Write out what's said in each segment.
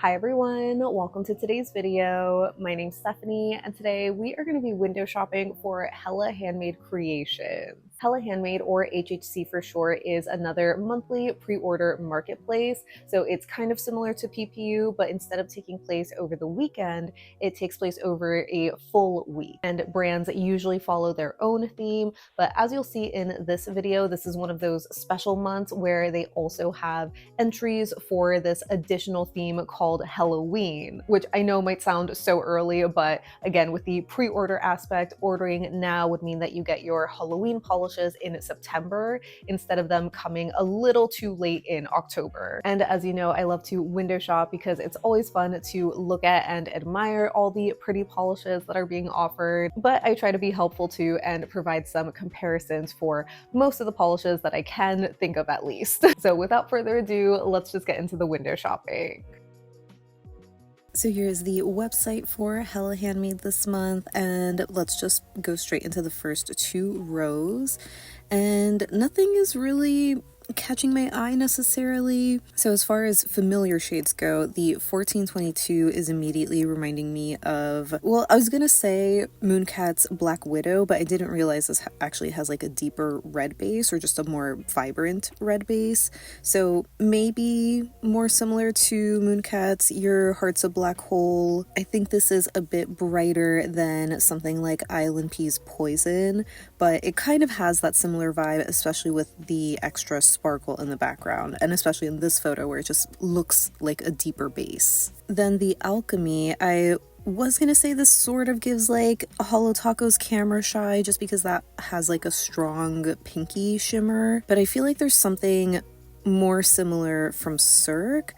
Hi everyone, welcome to today's video. My name's Stephanie and today we are going to be window shopping for Hella Handmade Creations. Hella Handmade, or HHC for short, is another monthly pre-order marketplace. So it's kind of similar to PPU, but instead of taking place over the weekend, it takes place over a full week. And brands usually follow their own theme, but as you'll see in this video, this is one of those special months where they also have entries for this additional theme called Halloween, which I know might sound so early, but again, with the pre-order aspect, ordering now would mean that you get your Halloween polishes in September instead of them coming a little too late in October. And as you know, I love to window shop because it's always fun to look at and admire all the pretty polishes that are being offered, but I try to be helpful too and provide some comparisons for most of the polishes that I can think of at least. So without further ado, let's just get into the window shopping. So here's the website for Hella Handmade this month, and let's just go straight into the first two rows. And nothing is really catching my eye necessarily. So as far as familiar shades go, the 1422 is immediately reminding me of, well, I was gonna say Mooncat's Black Widow, but I didn't realize this actually has like a deeper red base or just a more vibrant red base. So maybe more similar to Mooncat's Your Heart's a Black Hole. I think this is a bit brighter than something like Island Pea's Poison, but it kind of has that similar vibe, especially with the extra sparkle in the background, and especially in this photo where it just looks like a deeper base. Then the Alchemy, I was gonna say this sort of gives like a Holo Taco's Camera Shy, just because that has like a strong pinky shimmer, but I feel like there's something more similar from Cirque,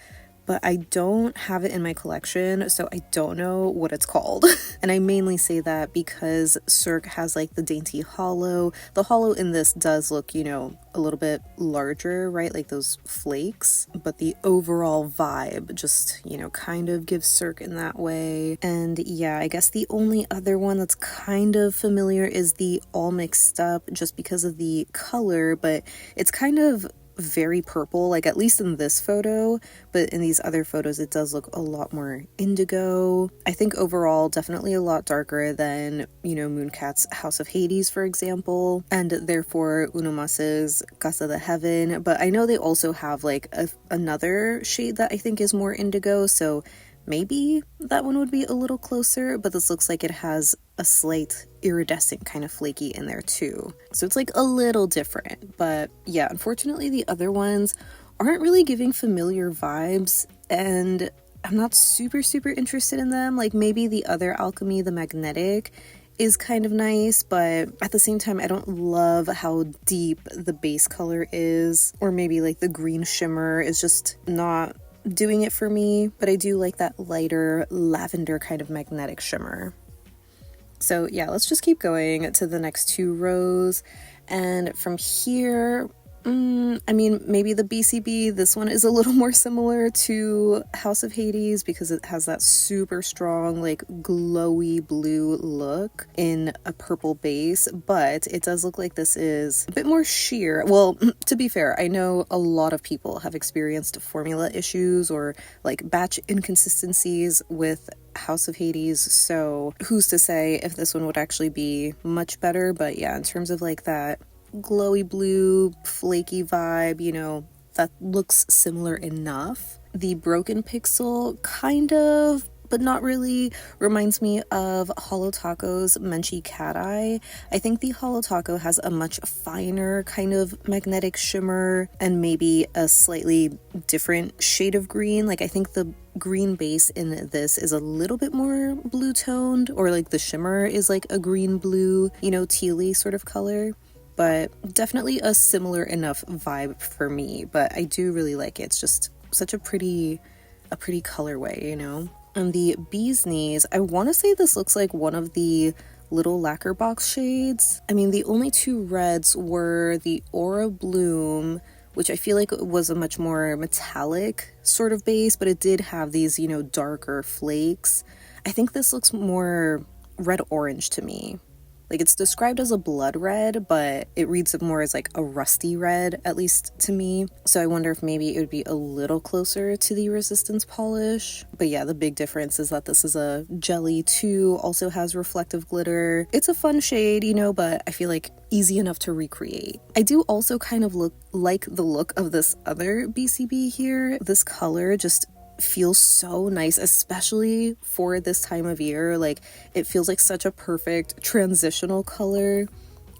but I don't have it in my collection, so I don't know what it's called. And I mainly say that because Cirque has like the dainty hollow. The hollow in this does look, you know, a little bit larger, right? Like those flakes, but the overall vibe just, you know, kind of gives Cirque in that way. And yeah, I guess the only other one that's kind of familiar is the All Mixed Up, just because of the color, but it's kind of very purple, like at least in this photo, but in these other photos it does look a lot more indigo. I think overall definitely a lot darker than, you know, Mooncat's House of Hades, for example, and therefore Unomase's Casa de Heaven, but I know they also have like another shade that I think is more indigo, so maybe that one would be a little closer, but this looks like it has a slight iridescent kind of flaky in there too. So it's like a little different, but yeah, unfortunately the other ones aren't really giving familiar vibes, and I'm not super interested in them. Like maybe the other Alchemy, the Magnetic, is kind of nice, but at the same time I don't love how deep the base color is, or maybe like the green shimmer is just not doing it for me, but I do like that lighter lavender kind of magnetic shimmer. So yeah, let's just keep going to the next two rows, and from here, I mean, maybe the BCB, this one is a little more similar to House of Hades because it has that super strong, like glowy blue look in a purple base, but it does look like this is a bit more sheer. Well, to be fair, I know a lot of people have experienced formula issues or like batch inconsistencies with House of Hades, so who's to say if this one would actually be much better. But yeah, in terms of like that glowy blue flaky vibe, you know, that looks similar enough. The Broken Pixel kind of, but not really, reminds me of Holo Taco's Menchie Cat Eye. I think the Holo Taco has a much finer kind of magnetic shimmer and maybe a slightly different shade of green. Like I think the green base in this is a little bit more blue toned, or like the shimmer is like a green blue, you know, tealy sort of color, but definitely a similar enough vibe for me. But I do really like it. It's just such a pretty colorway, you know. And the Bee's Knees, I want to say this looks like one of the little lacquer box shades. I mean, the only two reds were the Aura Bloom, which I feel like was a much more metallic sort of base, but it did have these, you know, darker flakes. I think this looks more red orange to me Like, it's described as a blood red, but it reads more as like a rusty red, at least to me. So I wonder if maybe it would be a little closer to the Resistance polish. But yeah, the big difference is that this is a jelly too, also has reflective glitter. It's a fun shade, you know, but I feel like easy enough to recreate. I do also kind of like the look of this other BCB here. This color just feels so nice, especially for this time of year. Like, it feels like such a perfect transitional color.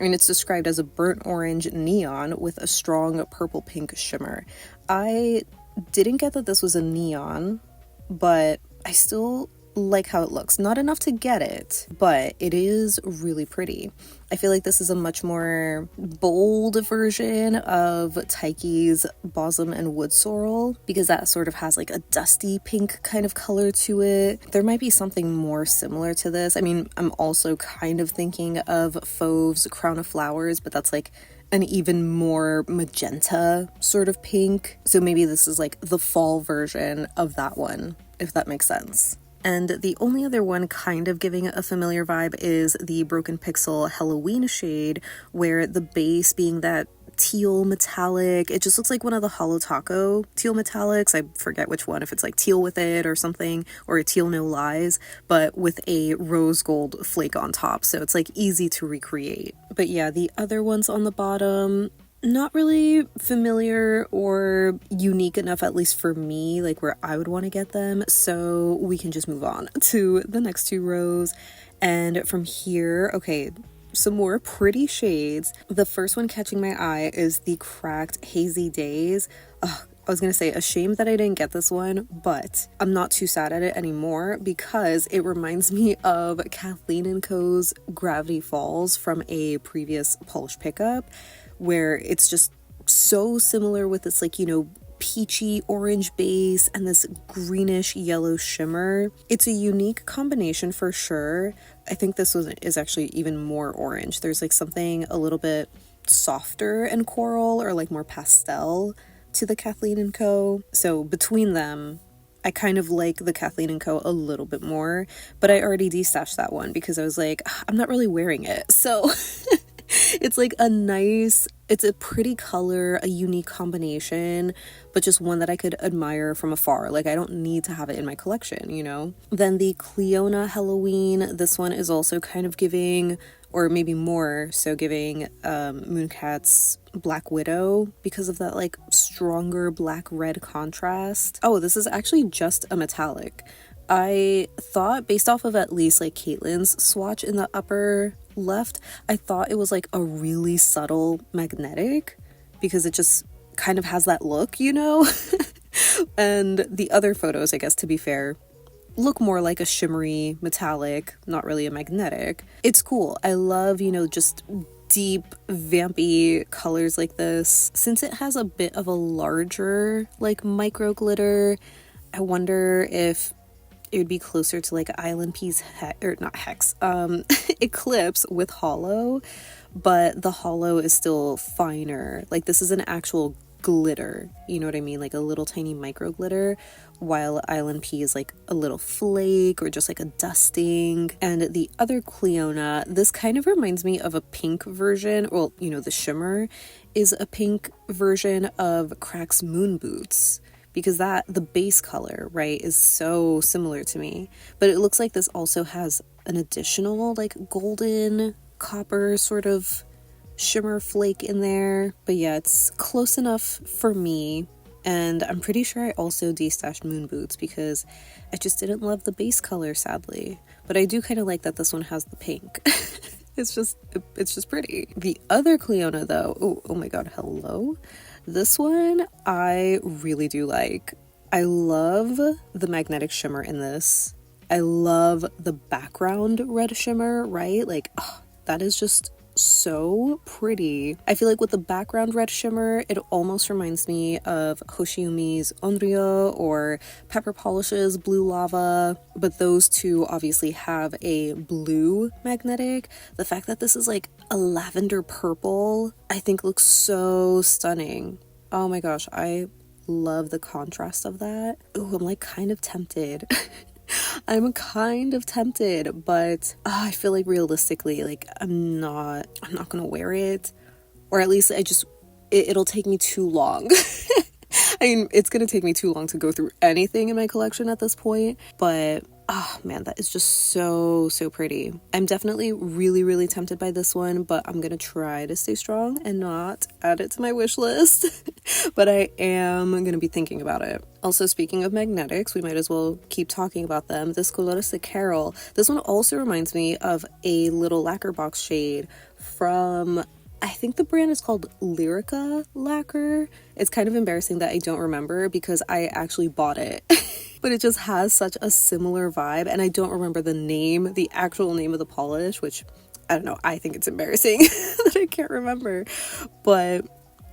I mean, it's described as a burnt orange neon with a strong purple pink shimmer. I didn't get that this was a neon, but I still like how it looks. Not enough to get it, but it is really pretty. I feel like this is a much more bold version of Taiki's Bosom and Wood Sorrel, because that sort of has like a dusty pink kind of color to it. There might be something more similar to this. I mean, I'm also kind of thinking of Fauve's Crown of Flowers, but that's like an even more magenta sort of pink. So maybe this is like the fall version of that one, if that makes sense. And the only other one kind of giving a familiar vibe is the Broken Pixel Halloween shade, where the base being that teal metallic, it just looks like one of the Holo Taco teal metallics. I forget which one, if it's like Teal With It or something, or a Teal No Lies, but with a rose gold flake on top. So it's like easy to recreate. But yeah, the other ones on the bottom, not really familiar or unique enough, at least for me, like where I would want to get them. So we can just move on to the next two rows. And from here, okay, some more pretty shades. The first one catching my eye is the Cracked Hazy Days. Ugh, I was gonna say, a shame that I didn't get this one, but I'm not too sad at it anymore because it reminds me of Kathleen & Co.'s Gravity Falls from a previous polish pickup, where it's just so similar with this, like, you know, peachy orange base and this greenish yellow shimmer. It's a unique combination for sure. I think this one is actually even more orange. There's like something a little bit softer and coral, or like more pastel, to the Kathleen & Co. So between them, I kind of like the Kathleen & Co. a little bit more, but I already destashed that one because I was like, I'm not really wearing it. So it's like it's a pretty color, a unique combination, but just one that I could admire from afar. Like, I don't need to have it in my collection, you know? Then the Cleona Halloween, this one is also kind of giving, or maybe more so giving, Mooncat's Black Widow, because of that like stronger black-red contrast. Oh, this is actually just a metallic. I thought, based off of at least like Caitlin's swatch in the upper left, I thought it was like a really subtle magnetic, because it just kind of has that look, you know? And the other photos, I guess, to be fair, look more like a shimmery metallic, not really a magnetic. It's cool. I love, you know, just deep vampy colors like this. Since it has a bit of a larger like micro glitter, I wonder if it would be closer to like Island Peas Eclipse with Holo, but the Holo is still finer. Like, this is an actual glitter, you know what I mean? Like a little tiny micro glitter, while Island Pea is like a little flake or just like a dusting. And the other Cleona, this kind of reminds me of a pink version. Well, you know, the shimmer is a pink version of Crack's Moon Boots, because the base color, right, is so similar to me. But it looks like this also has an additional like golden copper sort of shimmer flake in there. But yeah, it's close enough for me. And I'm pretty sure I also destashed Moon Boots because I just didn't love the base color, sadly. But I do kind of like that this one has the pink. It's just pretty. The other Cleona though, oh my god, hello. This one I really do like. I love the magnetic shimmer in this. I love the background red shimmer, right? Like, oh, that is just so pretty. I feel like with the background red shimmer, it almost reminds me of Hoshiumi's Onryo or Pepper Polish's Blue Lava, but those two obviously have a blue magnetic. The fact that this is like a lavender purple, I think looks so stunning. Oh my gosh, I love the contrast of that. Ooh, I'm like kind of tempted. I'm kind of tempted, but I feel like realistically, like I'm not gonna wear it, or at least it'll take me too long. I mean, it's gonna take me too long to go through anything in my collection at this point, but oh man, that is just so pretty. I'm definitely really tempted by this one, but I'm gonna try to stay strong and not add it to my wish list. But I am gonna be thinking about it. Also, speaking of magnetics, we might as well keep talking about them. This Color Carol, this one also reminds me of a little lacquer box shade from, I think the brand is called Lyrica Lacquer. It's kind of embarrassing that I don't remember because I actually bought it. But it just has such a similar vibe, and I don't remember the actual name of the polish, which, I don't know, I think it's embarrassing that I can't remember. But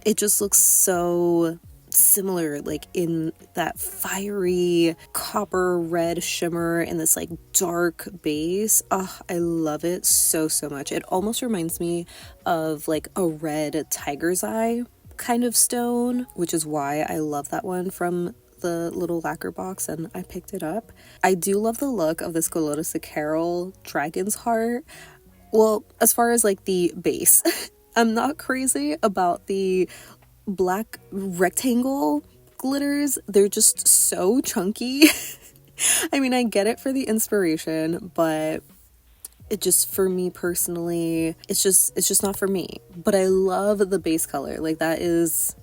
it just looks so similar, like in that fiery copper red shimmer and this like dark base. Oh, I love it so much. It almost reminds me of like a red tiger's eye kind of stone, which is why I love that one from the little lacquer box, and I picked it up. I do love the look of this Color Carol dragon's heart. Well, as far as like the base, I'm not crazy about the black rectangle glitters. They're just so chunky. I mean, I get it for the inspiration, but it just, for me personally, it's just not for me. But I love the base color. Like, that is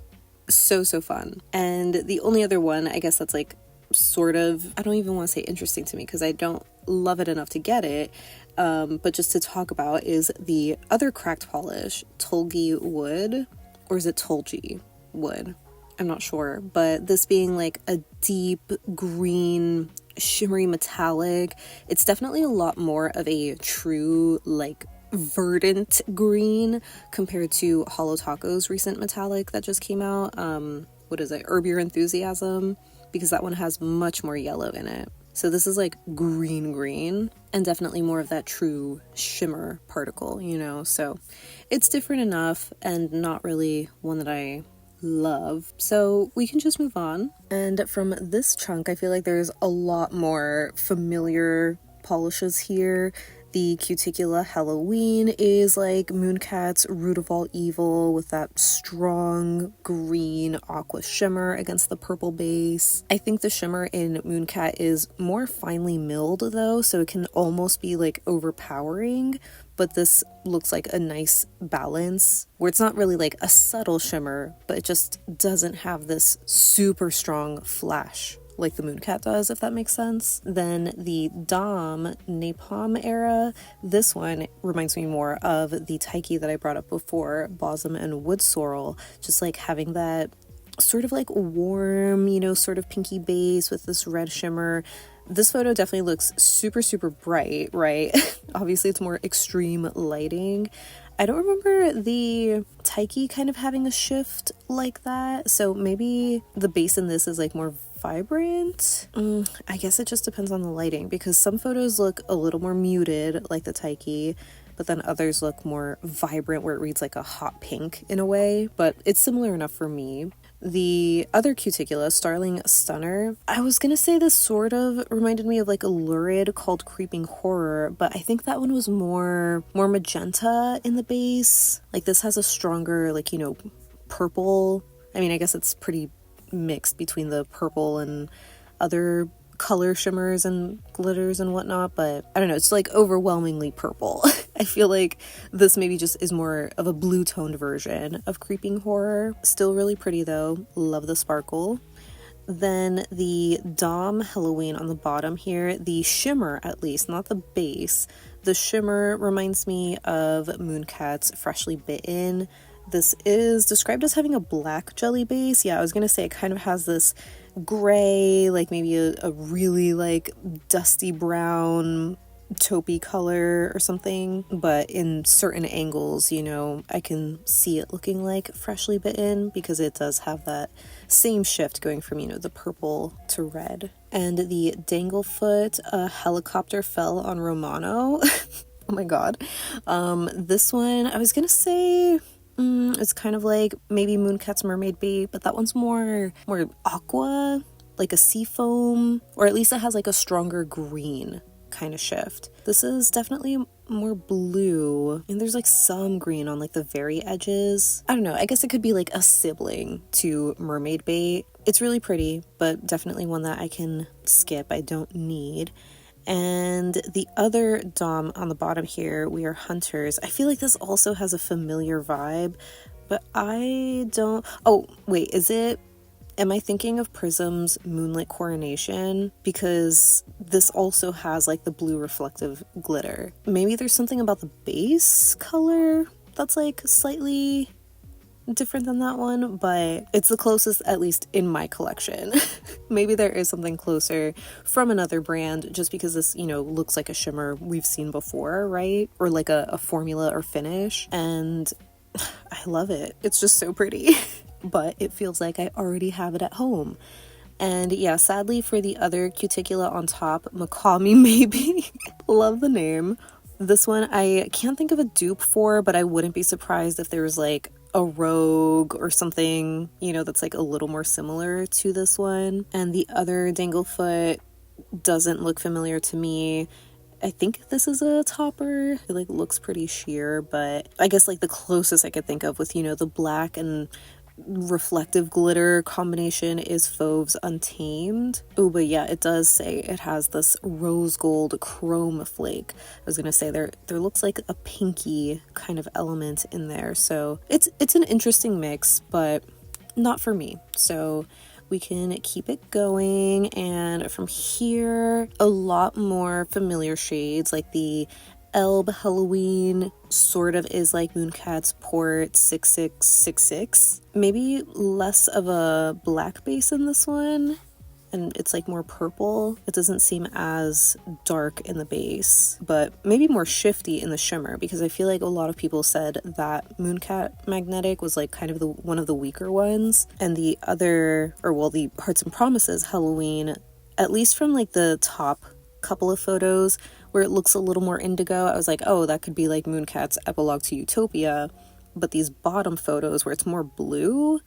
so fun. And the only other one, I guess, that's like sort of, I don't even want to say interesting to me because I don't love it enough to get it, but just to talk about, is the other cracked polish, Tulgi Wood, or is it Tulgi Wood? I'm not sure, but this being like a deep green shimmery metallic, it's definitely a lot more of a true like verdant green compared to Hollow Taco's recent metallic that just came out. What is it, Herb Your Enthusiasm, because that one has much more yellow in it. So this is like green and definitely more of that true shimmer particle, you know. So it's different enough and not really one that I love, so we can just move on. And from this chunk, I feel like there's a lot more familiar polishes here. The Cuticula Halloween is like Mooncat's Root of All Evil with that strong green aqua shimmer against the purple base. I think the shimmer in Mooncat is more finely milled though, so it can almost be like overpowering, but this looks like a nice balance where it's not really like a subtle shimmer, but it just doesn't have this super strong flash like the Mooncat does, if that makes sense. Then the Dom Napalm era, this one reminds me more of the Taiki that I brought up before, Blossom and Wood Sorrel, just like having that sort of like warm, you know, sort of pinky base with this red shimmer. This photo definitely looks super bright, right? Obviously it's more extreme lighting. I don't remember the Taiki kind of having a shift like that, so maybe the base in this is like more vibrant. I guess it just depends on the lighting, because some photos look a little more muted like the Taiki, but then others look more vibrant where it reads like a hot pink in a way, but it's similar enough for me. The other Cuticula, Starling Stunner, I was gonna say this sort of reminded me of like a lurid called Creeping Horror, but I think that one was more magenta in the base. Like this has a stronger, like, you know, purple. I mean, I guess it's pretty mixed between the purple and other color shimmers and glitters and whatnot, but I don't know, it's like overwhelmingly purple. I feel like this maybe just is more of a blue toned version of Creeping Horror. Still really pretty though, love the sparkle. Then the Dom Halloween on the bottom here, the shimmer, at least, not the base, the shimmer reminds me of Mooncat's Freshly Bitten. This is described as having a black jelly base. Yeah, I was gonna say it kind of has this gray, like maybe a really like dusty brown taupey color or something, but in certain angles, you know, I can see it looking like Freshly Bitten because it does have that same shift going from, you know, the purple to red. And the Danglefoot, a helicopter fell on Romano. Oh my god. This one, I was gonna say it's kind of like maybe Mooncat's Mermaid Bee, but that one's more aqua like a sea foam, or at least it has like a stronger green kind of shift. This is definitely more blue, and there's like some green on like the very edges. I don't know, I guess it could be like a sibling to Mermaid Bait. It's really pretty, but definitely one that I can skip, I don't need. And the other dom on the bottom here, We Are Hunters. I feel like this also has a familiar vibe, but I don't... Oh, wait, am I thinking of Prism's Moonlit Coronation? Because this also has like the blue reflective glitter. Maybe there's something about the base color that's like slightly different than that one, but it's the closest, at least in my collection. Maybe there is something closer from another brand, just because this, looks like a shimmer we've seen before, right? Or like a formula or finish, and I love it. It's just so pretty. But it feels like I already have it at home. And yeah, sadly for the other cuticula on top, Makami maybe. Love the name. This one I can't think of a dupe for, but I wouldn't be surprised if there was like a rogue or something, that's like a little more similar to this one. And the other Danglefoot doesn't look familiar to me. I think this is a topper. It like looks pretty sheer, but I guess like the closest I could think of with, the black and reflective glitter combination is Fauve's Untamed. Oh, but yeah, it does say it has this rose gold chrome flake. I was gonna say there looks like a pinky kind of element in there, so it's an interesting mix, but not for me. So we can keep it going, and from here a lot more familiar shades, like the Elb Halloween sort of is like Mooncat's Port 6666. Maybe less of a black base in this one, and it's like more purple. It doesn't seem as dark in the base, but maybe more shifty in the shimmer, because I feel like a lot of people said that Mooncat Magnetic was like kind of one of the weaker ones, and the Hearts and Promises Halloween, at least from like the top couple of photos where it looks a little more indigo, I was like, oh, that could be like Mooncat's Epilogue to Utopia. But these bottom photos where it's more blue,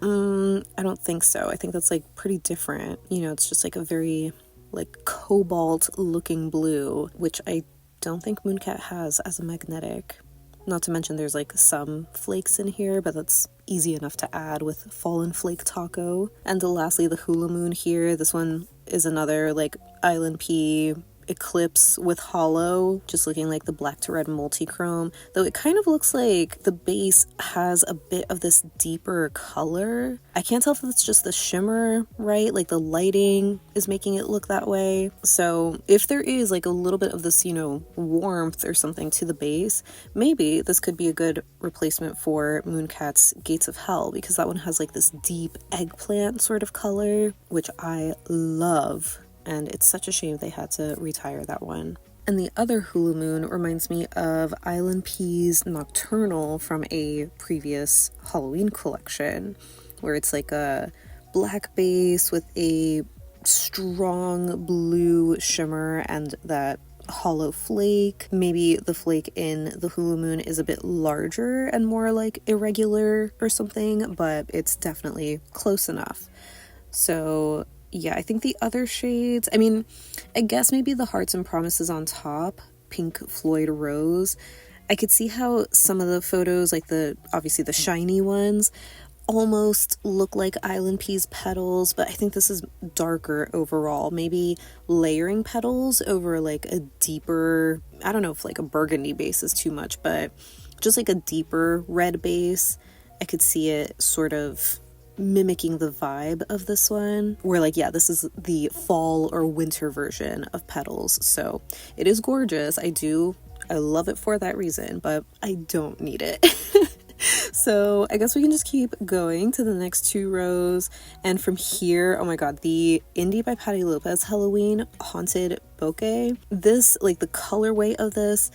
I don't think so. I think that's like pretty different. It's just like a very like cobalt looking blue, which I don't think Mooncat has as a magnetic. Not to mention there's like some flakes in here, but that's easy enough to add with Fallen Flake Taco. And lastly, the Hula Moon here. This one is another like Island Pea Eclipse with hollow, just looking like the black to red multi-chrome, though it kind of looks like the base has a bit of this deeper color. I can't tell if it's just the shimmer, right? Like the lighting is making it look that way. So if there is like a little bit of this, warmth or something to the base, maybe this could be a good replacement for Mooncat's Gates of Hell, because that one has like this deep eggplant sort of color, which I love. And it's such a shame they had to retire that one. And the other Hula Moon reminds me of Island Pea's Nocturnal from a previous Halloween collection, where it's like a black base with a strong blue shimmer and that hollow flake. Maybe the flake in the Hula Moon is a bit larger and more like irregular or something, but it's definitely close enough. So yeah, I think the other shades, I guess maybe the Hearts and Promises on top, Pink Floyd Rose. I could see how some of the photos, like obviously the shiny ones, almost look like Island Pea's petals, but I think this is darker overall. Maybe layering petals over like a deeper, I don't know if like a burgundy base is too much, but just like a deeper red base. I could see it sort of mimicking the vibe of this one, where like, yeah, this is the fall or winter version of petals. So it is gorgeous. I love it for that reason, but I don't need it. So I guess we can just keep going to the next two rows. And from here, oh my god, the Indie by Patti Lopez Halloween Haunted Bouquet. This, like the colorway of this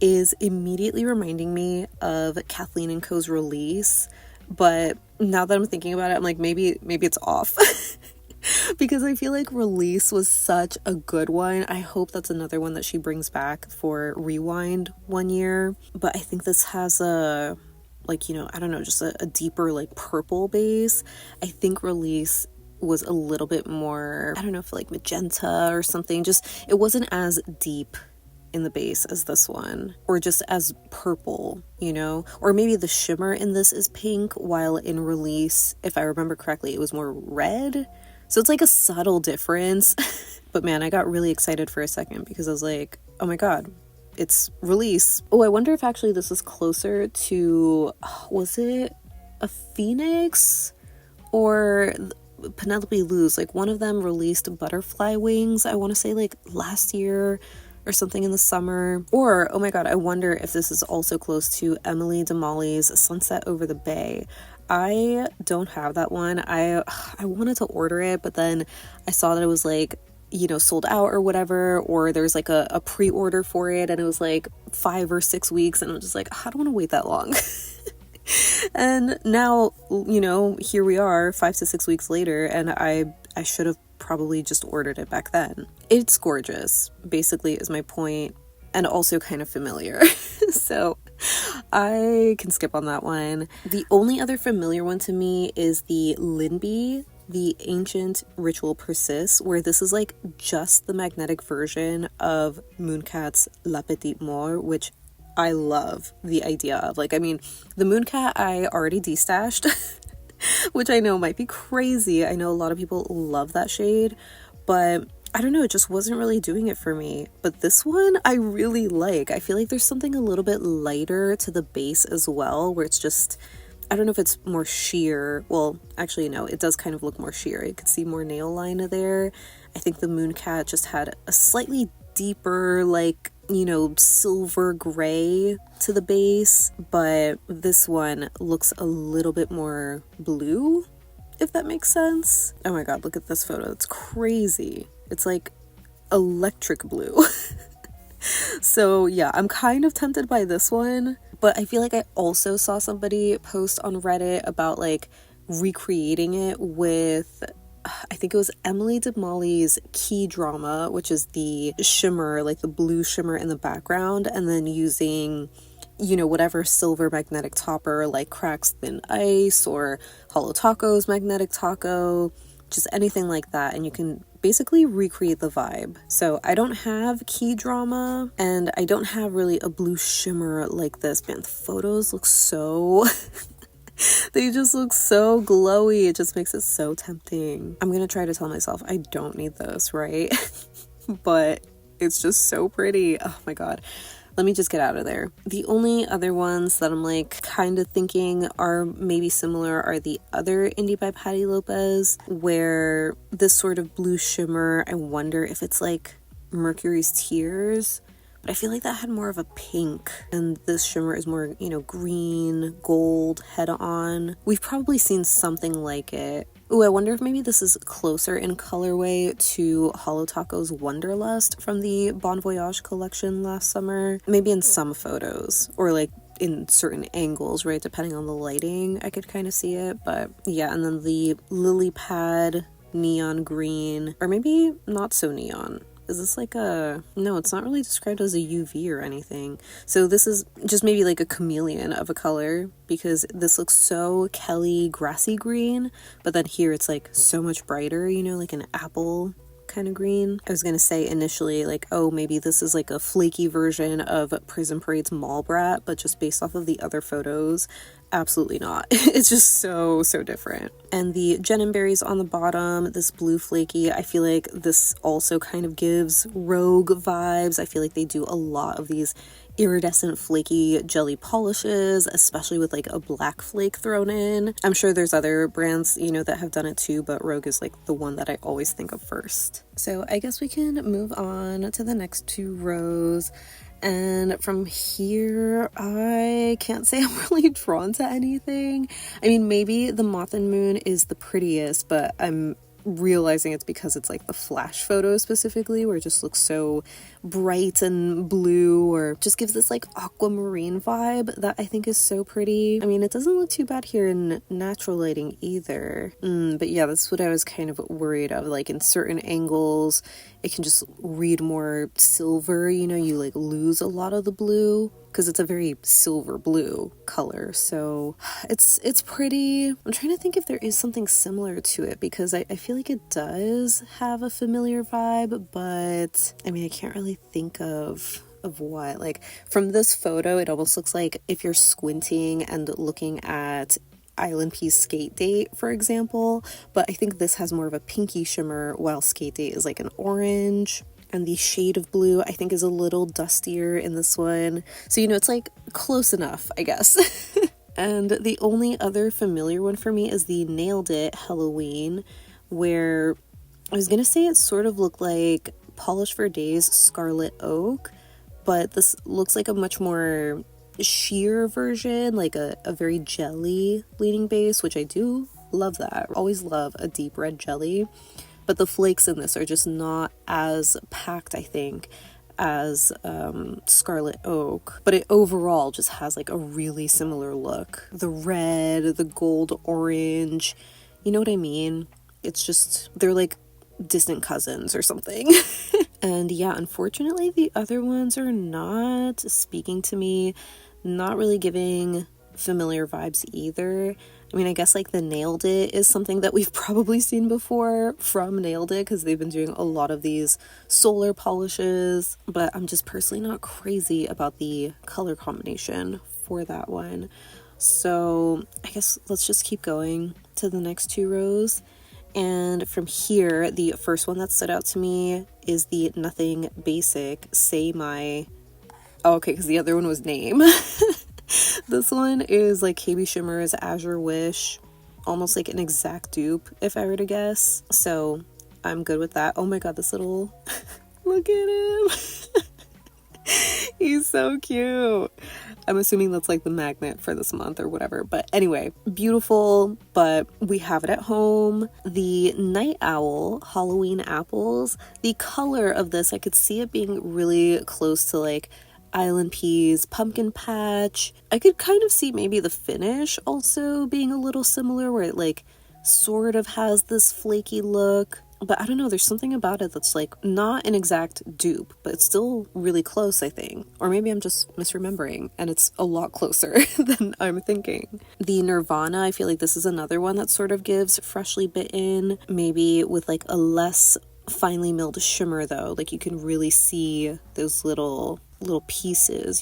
is immediately reminding me of Kathleen & Co.'s Release. But now that I'm thinking about it, I'm like, maybe it's off. Because I feel like Release was such a good one. I hope that's another one that she brings back for Rewind one year. But I think this has a, like, I don't know, just a deeper like purple base. I think Release was a little bit more, I don't know if like magenta or something, just it wasn't as deep in the base as this one, or just as purple, you know, or maybe the shimmer in this is pink while in release, if I remember correctly, it was more red. So it's like a subtle difference. But man, I got really excited for a second because I was like, oh my god, it's release. Oh, I wonder if actually this is closer to, was it a Phoenix or Penelope Lou's? Like one of them released butterfly wings, I want to say like last year or something in the summer. Or, oh my god, I wonder if this is also close to Emily DeMolly's Sunset Over the Bay. I don't have that one. I wanted to order it, but then I saw that it was like, you know, sold out or whatever, or there's like a pre-order for it and it was like 5 or 6 weeks, and I'm just like, I don't want to wait that long. And now, you know, here we are 5 to 6 weeks later, and I should have probably just ordered it back then. It's gorgeous, basically, is my point, and also kind of familiar. So I can skip on that one. The only other familiar one to me is the Linby, The Ancient Ritual Persists, where this is like just the magnetic version of Mooncat's La Petite Mort, which I love the idea of. Like, I mean, the Mooncat I already destashed, which I know might be crazy. I know a lot of people love that shade, but I don't know, it just wasn't really doing it for me. But this one I really like. I feel like there's something a little bit lighter to the base as well, where it's just, I don't know if it's more sheer. Well, actually, no, it does kind of look more sheer. You could see more nail line there. I think the Mooncat just had a slightly deeper, like, you know, silver gray to the base, but this one looks a little bit more blue, if that makes sense. Oh my god, look at this photo. It's crazy. It's like electric blue. So yeah, I'm kind of tempted by this one, but I feel like I also saw somebody post on Reddit about like recreating it with, I think it was Emily DeMolly's Key Drama, which is the shimmer, like the blue shimmer in the background, and then using, you know, whatever silver magnetic topper like Crack's Thin Ice or Hollow Taco's Magnetic Taco, just anything like that, and you can basically recreate the vibe. So I don't have Key Drama, and I don't have really a blue shimmer like this. Man, the photos look so they just look so glowy. It just makes it so tempting. I'm gonna try to tell myself I don't need this, right? But it's just so pretty. Oh my god. Let me just get out of there. The only other ones that I'm like kind of thinking are maybe similar are the other Indie by Patti Lopez, where this sort of blue shimmer, I wonder if it's like Mercury's Tears, but I feel like that had more of a pink, and this shimmer is more, you know, green, gold, head on. We've probably seen something like it. Ooh, I wonder if maybe this is closer in colorway to Hollow Taco's Wonderlust from the Bon Voyage collection last summer. Maybe in some photos, or like in certain angles, right? Depending on the lighting, I could kind of see it. But yeah, and then the Lily Pad neon green, or maybe not so neon. Is this like a, no, it's not really described as a UV or anything. So this is just maybe like a chameleon of a color, because this looks so Kelly grassy green, but then here it's like so much brighter, you know, like an apple kind of green. I was gonna say initially like, oh, maybe this is like a flaky version of Prison Parade's Mall Brat, but just based off of the other photos, absolutely not. It's just so different. And the Jen berries on the bottom, this blue flaky, I feel like this also kind of gives Rogue vibes. I feel like they do a lot of these iridescent flaky jelly polishes, especially with like a black flake thrown in. I'm sure there's other brands, you know, that have done it too, but Rogue is like the one that I always think of first. So I guess we can move on to the next 2 rows. And from here, I can't say I'm really drawn to anything. I mean, maybe the Moth and Moon is the prettiest, but I'm realizing it's because it's like the flash photo specifically, where it just looks so bright and blue, or just gives this like aquamarine vibe that I think is so pretty. I mean, it doesn't look too bad here in natural lighting either. But yeah, that's what I was kind of worried of. Like in certain angles, it can just read more silver, you know, you like lose a lot of the blue. because it's a very silver blue color. So it's pretty. I'm trying to think if there is something similar to it, because I feel like it does have a familiar vibe, but I mean, I can't really think of what. Like, from this photo, it almost looks like if you're squinting and looking at Island Pea's Skate Date, for example, but I think this has more of a pinky shimmer, while Skate Date is like an orange. And the shade of blue, I think, is a little dustier in this one. So, it's like close enough, I guess. And the only other familiar one for me is the Nailed It Halloween, where I was gonna say it sort of looked like Polish for Days Scarlet Oak, but this looks like a much more sheer version, like a very jelly leaning base, which I do love that. Always love a deep red jelly. But the flakes in this are just not as packed, I think, as Scarlet Oak. But it overall just has like a really similar look. The red, the gold orange, you know what I mean? It's just, they're like distant cousins or something. And yeah, unfortunately, the other ones are not speaking to me, not really giving familiar vibes either. I mean, I guess like the Nailed It is something that we've probably seen before from Nailed It, because they've been doing a lot of these solar polishes, but I'm just personally not crazy about the color combination for that one. So I guess let's just keep going to the next two rows. And from here, the first one that stood out to me is the Nothing Basic Say My... Oh, okay, because the other one was Name. This one is like KB Shimmer's Azure Wish, almost like an exact dupe if I were to guess. So I'm good with that. Oh my god, this little... Look at him. He's so cute. I'm assuming that's like the magnet for this month or whatever. But anyway, beautiful, but we have it at home. The Night Owl Halloween Apples, the color of this, I could see it being really close to like Island Peas Pumpkin Patch. I could kind of see maybe the finish also being a little similar, where it like sort of has this flaky look. But I don't know, there's something about it that's like not an exact dupe, but it's still really close, I think. Or maybe I'm just misremembering and it's a lot closer than I'm thinking. The Nirvana, I feel like this is another one that sort of gives freshly bitten, maybe with like a less finely milled shimmer though. Like you can really see those little pieces,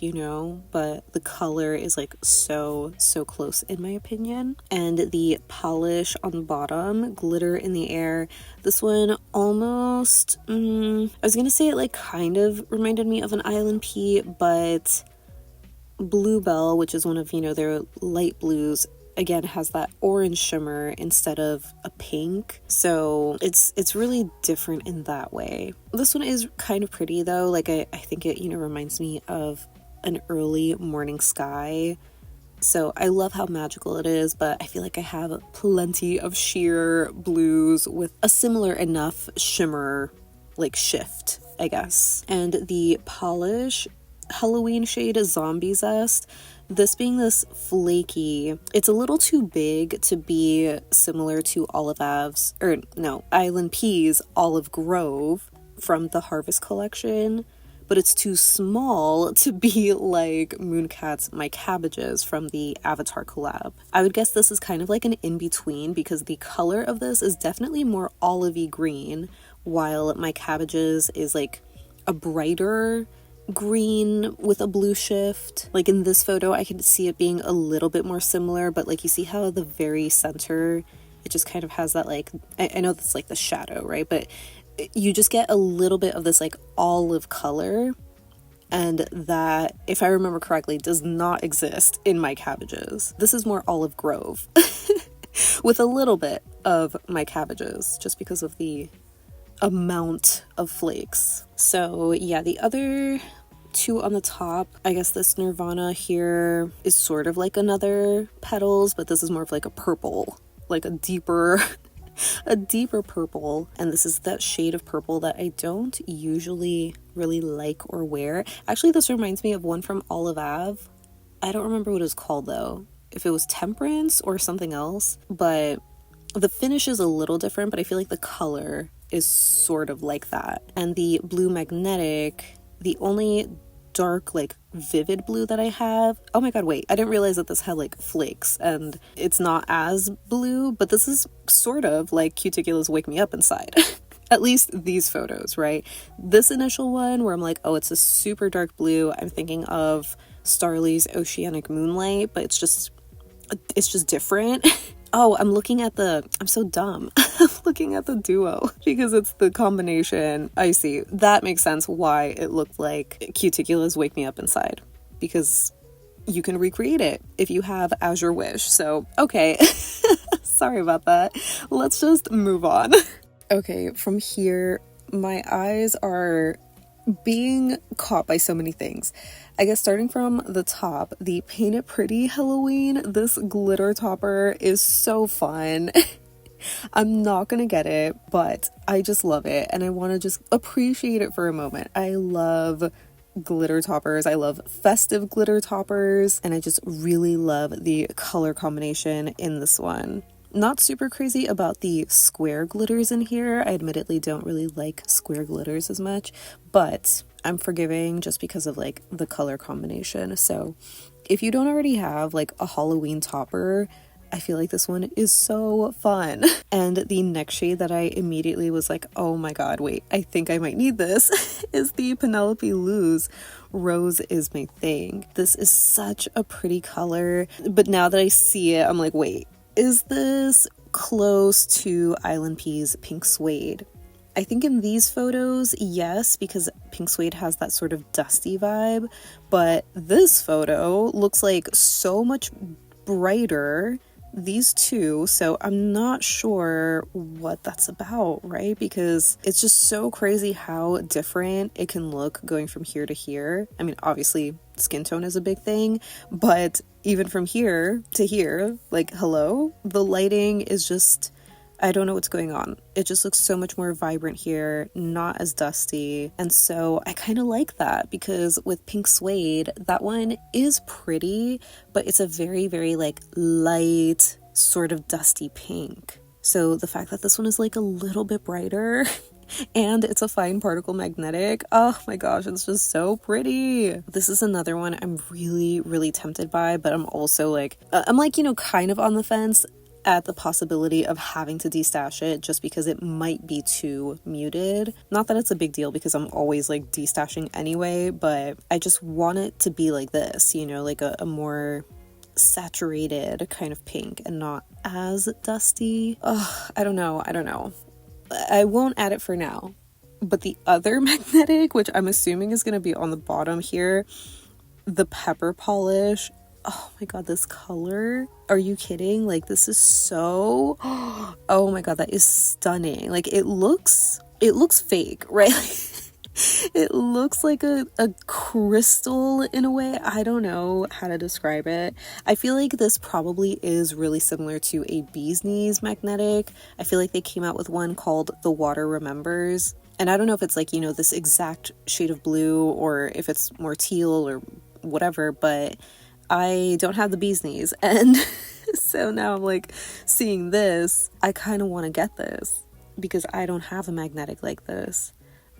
but the color is like so close in my opinion. And the polish on the bottom, Glitter in the Air, this one almost I was gonna say it like kind of reminded me of an Island Pea, but Bluebell, which is one of their light blues, again has that orange shimmer instead of a pink, so it's really different in that way. This one is kind of pretty though. Like I think it reminds me of an early morning sky, so I love how magical it is. But I feel like I have plenty of sheer blues with a similar enough shimmer like shift, I guess. And the polish Halloween shade is Zombie Zest. This being this flaky, it's a little too big to be similar to Island Pea's Olive Grove from the Harvest collection, but it's too small to be like Mooncat's My Cabbages from the Avatar collab. I would guess this is kind of like an in-between, because the color of this is definitely more olivey green, while My Cabbages is like a brighter green with a blue shift. Like in this photo I can see it being a little bit more similar, but like you see how the very center it just kind of has that like, I know that's like the shadow, right, but you just get a little bit of this like olive color, and that, if I remember correctly, does not exist in My Cabbages. This is more Olive Grove with a little bit of My Cabbages, just because of the amount of flakes. So yeah, the other two on the top, I guess this Nirvana here is sort of like another Petals, but this is more of like a purple, like a deeper purple. And this is that shade of purple that I don't usually really like or wear. Actually, this reminds me of one from Olive Ave. I don't remember what it was called though, if it was Temperance or something else, but the finish is a little different, but I feel like the color is sort of like that. And the Blue Magnetic, the only dark, like vivid blue that I have. Oh my god, wait, I didn't realize that this had like flakes and it's not as blue, but this is sort of like Cuticula's Wake Me Up Inside. At least these photos, right? This initial one where I'm like, oh, it's a super dark blue, I'm thinking of Starly's Oceanic Moonlight, but it's just different. Oh, I'm so dumb. I'm looking at the duo because it's the combination. I see. That makes sense why it looked like Cuticula's Wake Me Up Inside, because you can recreate it if you have as your wish. So, okay. Sorry about that. Let's just move on. Okay, from here, my eyes are being caught by so many things. I guess starting from the top, the Paint It Pretty Halloween, this glitter topper is so fun. I'm not gonna get it, but I just love it and I want to just appreciate it for a moment. I love glitter toppers. I love festive glitter toppers, and I just really love the color combination in this one. Not super crazy about the square glitters in here. I admittedly don't really like square glitters as much, but I'm forgiving just because of like the color combination. So if you don't already have like a Halloween topper, I feel like this one is so fun. And the next shade that I immediately was like, oh my god, wait, I think I might need this is the Penelope Lou's Rose Is My Thing. This is such a pretty color, but now that I see it, I'm like, wait, is this close to Island Pea's Pink Suede? I think in these photos, yes, because Pink Suede has that sort of dusty vibe, but this photo looks like so much brighter, these two, so I'm not sure what that's about, right? Because it's just so crazy how different it can look going from here to here. I mean, obviously skin tone is a big thing, but even from here to here, like, hello, the lighting is just, I don't know what's going on. It just looks so much more vibrant here, not as dusty. And so I kind of like that, because with Pink Suede, that one is pretty, but it's a very, very like light, sort of dusty pink. So the fact that this one is like a little bit brighter and it's a fine particle magnetic, oh my gosh, it's just so pretty. This is another one I'm really, really tempted by, but I'm also like, you know, kind of on the fence at the possibility of having to destash it just because it might be too muted. Not that it's a big deal because I'm always like destashing anyway, but I just want it to be like this, you know, like a more saturated kind of pink and not as dusty. Oh, I don't know. I won't add it for now. But the other magnetic, which I'm assuming is going to be on the bottom here, the Pepper Polish. Oh my god, this color, are you kidding? Like, this is so, oh my god, that is stunning. Like, it looks fake, right? It looks like a crystal in a way. I don't know how to describe it. I feel like this probably is really similar to a Bee's Knees magnetic. I feel like they came out with one called The Water Remembers. And I don't know if it's like, you know, this exact shade of blue or if it's more teal or whatever, but I don't have the Bee's Knees, and so now I'm like seeing this, I kind of want to get this because I don't have a magnetic like this.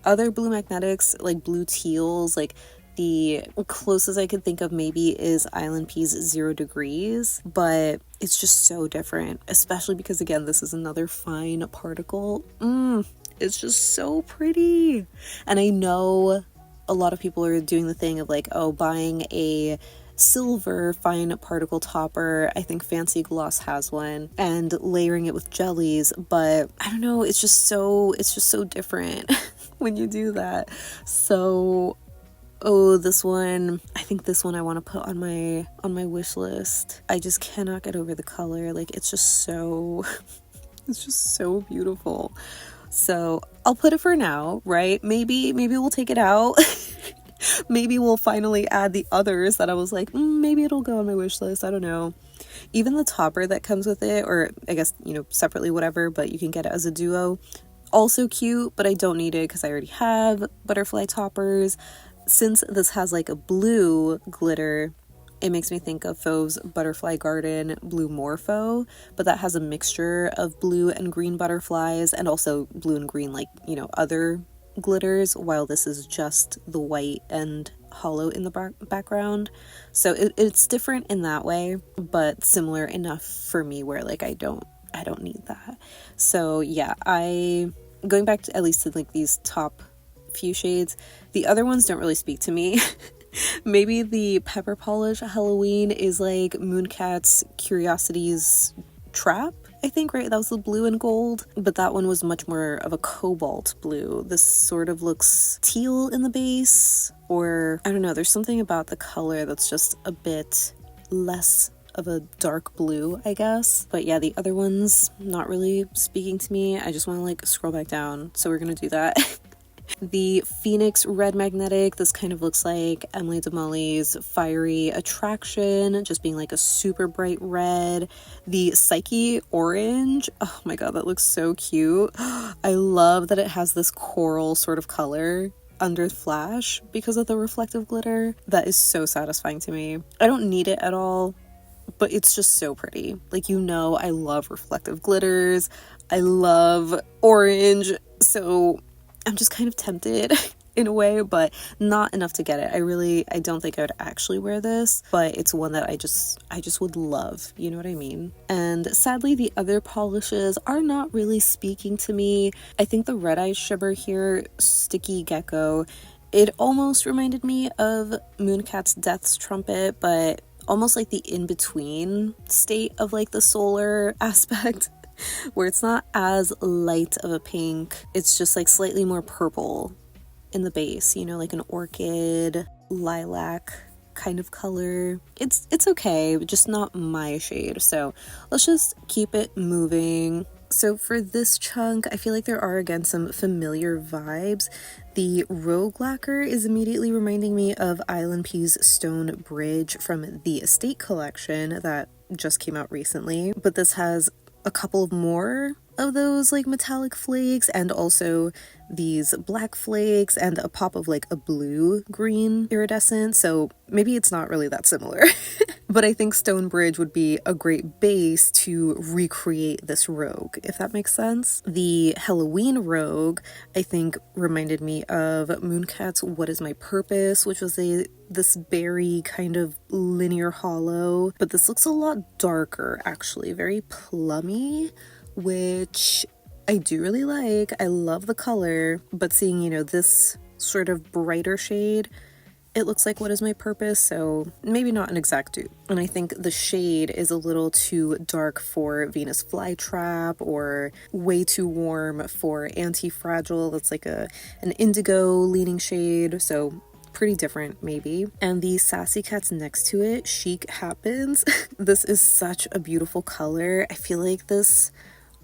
Other blue magnetics, like blue teals, like the closest I could think of maybe is Island Pea's 0 Degrees, but it's just so different, especially because again, this is another fine particle. It's just so pretty. And I know a lot of people are doing the thing of like, oh, buying a silver fine particle topper. I think Fancy Gloss has one, and layering it with jellies, but I don't know, it's just so different when you do that. So this one, I think this one I want to put on my wish list. I just cannot get over the color. Like, it's just so beautiful. So I'll put it for now, right? Maybe we'll take it out. Maybe we'll finally add the others that I was like, maybe it'll go on my wish list. I don't know. Even the topper that comes with it, or I guess, you know, separately, whatever, but you can get it as a duo. Also cute, but I don't need it because I already have butterfly toppers. Since this has like a blue glitter, it makes me think of Fauve's Butterfly Garden Blue Morpho, but that has a mixture of blue and green butterflies and also blue and green, like, you know, other glitters, while this is just the white and hollow in the background. So it's different in that way, but similar enough for me where like I don't need that. So yeah, going back to at least to like these top few shades, the other ones don't really speak to me. Maybe the pepper polish Halloween is like Mooncat's Curiosity's Trap, I think, right? That was the blue and gold, but that one was much more of a cobalt blue. This sort of looks teal in the base, or I don't know, there's something about the color that's just a bit less of a dark blue, I guess. But yeah, the other ones not really speaking to me. I just want to like scroll back down, so we're gonna do that. The Phoenix Red Magnetic, this kind of looks like Emily DeMolly's Fiery Attraction, just being like a super bright red. The Psyche Orange, oh my god, that looks so cute. I love that it has this coral sort of color under flash because of the reflective glitter. That is so satisfying to me. I don't need it at all, but it's just so pretty. Like, you know, I love reflective glitters. I love orange, so I'm just kind of tempted in a way, but not enough to get it. I don't think I would actually wear this, but it's one that I just would love, you know what I mean? And sadly, the other polishes are not really speaking to me. I think the Red Eye Shimmer here, Sticky Gecko, it almost reminded me of Mooncat's Death's Trumpet, but almost like the in-between state of like the solar aspect, where it's not as light of a pink, it's just like slightly more purple in the base, you know, like an orchid, lilac kind of color. It's okay, but just not my shade, so let's just keep it moving. So for this chunk, I feel like there are again some familiar vibes. The Rogue Lacquer is immediately reminding me of Island P's Stone Bridge from the Estate collection that just came out recently, but this has a couple of more of those like metallic flakes and also these black flakes and a pop of like a blue green iridescent, so maybe it's not really that similar. But I think Stone Bridge would be a great base to recreate this Rogue, if that makes sense. The Halloween Rogue, I think, reminded me of Mooncat's What Is My Purpose, which was this berry kind of linear hollow, but this looks a lot darker actually, very plummy, which I do really like. I love the color, but seeing, you know, this sort of brighter shade, it looks like What Is My Purpose, so maybe not an exact dupe. And I think the shade is a little too dark for Venus Flytrap or way too warm for Anti-Fragile. That's like an indigo leaning shade, so pretty different maybe. And the Sassy Cats next to it, Chic Happens. This is such a beautiful color. I feel like this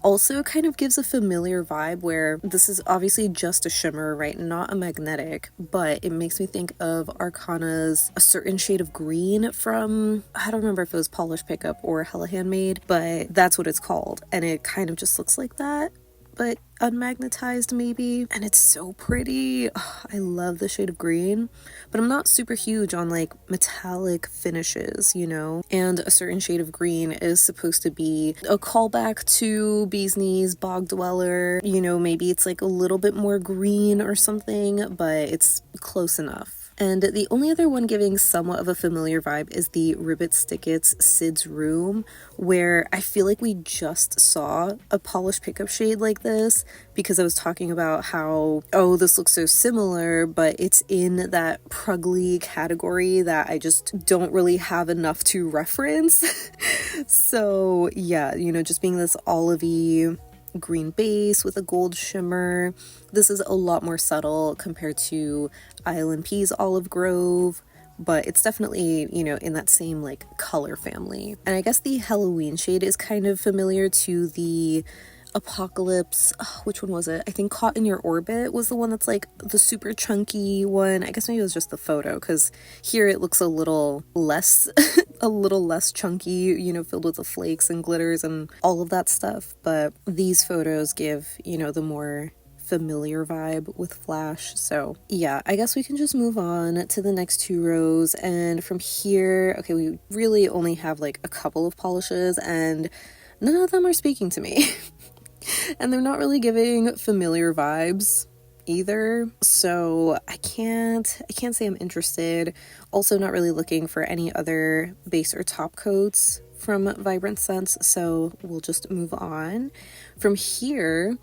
also kind of gives a familiar vibe where this is obviously just a shimmer, right? Not a magnetic, but it makes me think of Arcana's A Certain Shade of Green from, I don't remember if it was Polish Pickup or Hella Handmade, but that's what it's called. And it kind of just looks like that, but unmagnetized maybe, and it's so pretty. Oh, I love the shade of green, but I'm not super huge on like metallic finishes, you know, and A Certain Shade of Green is supposed to be a callback to Bee's Knees Bog Dweller, you know, maybe it's like a little bit more green or something, but it's close enough. And the only other one giving somewhat of a familiar vibe is the Ribbit Stickets Sid's Room, where I feel like we just saw a Polish Pickup shade like this, because I was talking about how, oh, this looks so similar, but it's in that prugly category that I just don't really have enough to reference. So yeah, you know, just being this olivey green base with a gold shimmer. This is a lot more subtle compared to Island P's Olive Grove, but it's definitely, you know, in that same like color family. And I guess the Halloween shade is kind of familiar to the Apocalypse, which one was it? I think Caught in Your Orbit was the one that's like the super chunky one. I guess maybe it was just the photo, because here it looks a little less a little less chunky, you know, filled with the flakes and glitters and all of that stuff. But these photos give, you know, the more familiar vibe with flash. So yeah, I guess we can just move on to the next two rows. And from here, okay, we really only have like a couple of polishes and none of them are speaking to me. And they're not really giving familiar vibes either, so I can't say I'm interested. Also not really looking for any other base or top coats from Vibrant Scents, so we'll just move on. From here,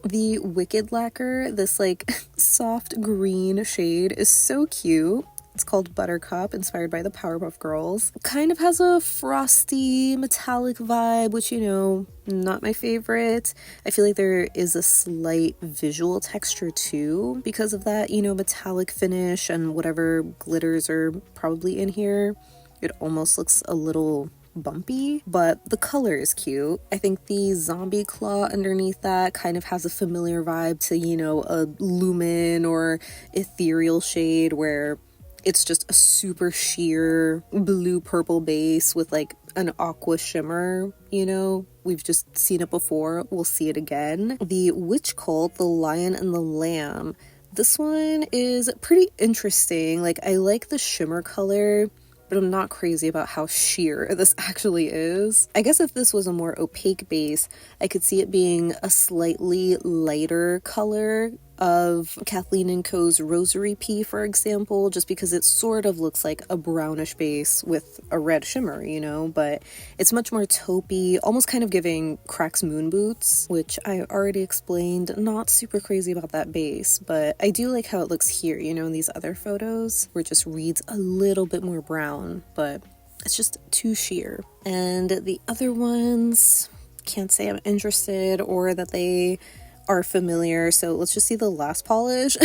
the Wicked Lacquer, this like soft green shade, is so cute. It's called Buttercup, inspired by the Powerpuff Girls. Kind of has a frosty, metallic vibe, which, you know, not my favorite. I feel like there is a slight visual texture too because of that, you know, metallic finish and whatever glitters are probably in here. It almost looks a little bumpy, but the color is cute. I think the zombie claw underneath that kind of has a familiar vibe to, you know, a lumen or ethereal shade where it's just a super sheer blue purple base with like an aqua shimmer, you know. We've just seen it before, we'll see it again. The Witch Cult, the Lion and the Lamb. This one is pretty interesting. Like, I like the shimmer color, but I'm not crazy about how sheer this actually is. I guess if this was a more opaque base, I could see it being a slightly lighter color of Kathleen & Co.'s Rosary Pea, for example, just because it sort of looks like a brownish base with a red shimmer, you know, but it's much more taupey, almost kind of giving Crack's Moon Boots, which I already explained, not super crazy about that base, but I do like how it looks here, you know, in these other photos, where it just reads a little bit more brown, but it's just too sheer. And the other ones, can't say I'm interested or that they are familiar, so let's just see the last polish.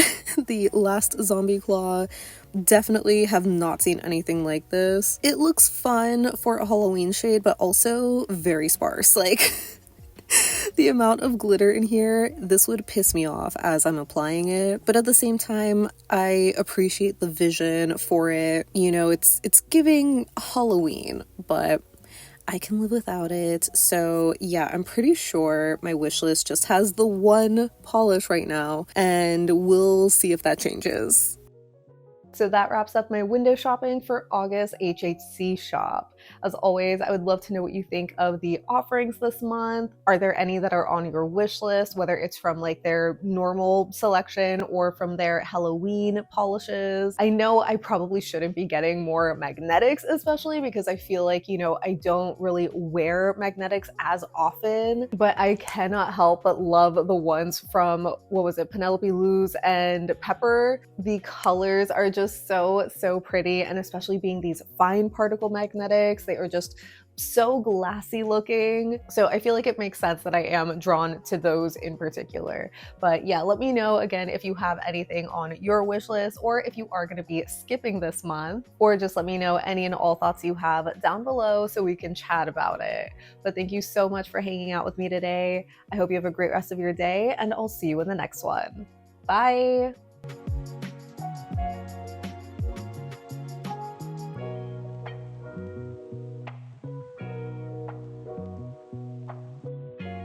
The last Zombie Claw. Definitely have not seen anything like this. It looks fun for a Halloween shade, but also very sparse. Like, the amount of glitter in here, this would piss me off as I'm applying it, but at the same time, I appreciate the vision for it. You know, it's giving Halloween, but I can live without it. So yeah, I'm pretty sure my wish list just has the one polish right now, and we'll see if that changes. So that wraps up my window shopping for August HHC shop. As always, I would love to know what you think of the offerings this month. Are there any that are on your wish list, whether it's from like their normal selection or from their Halloween polishes? I know I probably shouldn't be getting more magnetics, especially because I feel like, you know, I don't really wear magnetics as often, but I cannot help but love the ones from, what was it, Penelope Luz and Pepper. The colors are just so pretty, and especially being these fine particle magnetics, they are just so glassy looking. So I feel like it makes sense that I am drawn to those in particular. But yeah, let me know again if you have anything on your wish list, or if you are going to be skipping this month, or just let me know any and all thoughts you have down below so we can chat about it. But thank you so much for hanging out with me today. I hope you have a great rest of your day, and I'll see you in the next one. Bye!